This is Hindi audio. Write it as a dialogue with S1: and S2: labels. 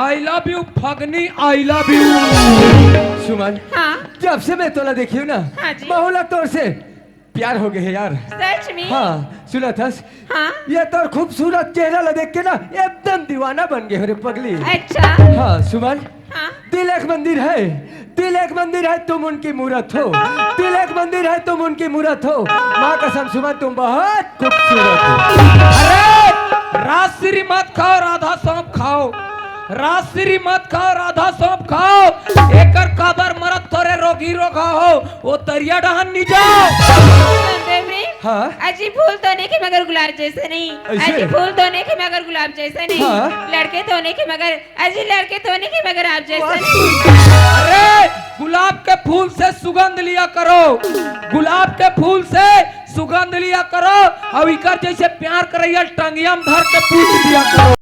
S1: I love you Fagni, I love you.
S2: Suman,
S3: हाँ
S2: जब से मैं तोला देखी हूँ ना,
S3: हाँ जी।
S2: बहुला तौर से प्यार हो गए है यार।
S3: सच में।
S2: हाँ सुना था,
S3: हाँ
S2: ये तो खूबसूरत चेहरा ला देख के ना एकदम दीवाना बन गए हो रे पगली।
S3: अच्छा।
S2: हाँ सुमन,
S3: हाँ
S2: दिल एक मंदिर है, दिल एक मंदिर है, तुम उनकी मूरत हो। दिल एक मंदिर है, तुम उनकी मूरत हो। माँ कसम सुमन, तुम बहुत खूबसूरत हो।
S1: अरे राजश्री मत खाओ, राधा सौंप खाओ। राजश्री मत खाओ, राधा सौंप खाओ। एकर काबर मरत तोरे रोगी रोगा हो, वो तरिया डहन नहीं जाओ।
S3: देवरी,
S2: हाँ?
S3: अजी फूल तो नहीं कि मगर गुलाब जैसे नहीं।
S2: ऐसे?
S3: अजी फूल तो नहीं कि मगर गुलाब जैसे नहीं।
S2: हाँ?
S3: लड़के तो नहीं कि मगर अजी लड़के तो नहीं कि मगर आप जैसे नहीं।
S1: अरे गुलाब के फूल से सुगंध लिया करो, गुलाब के फूल से सुगंध लिया करो। और इकर जैसे प्यार करैया टंगिया में धर के पूछ दिया करो।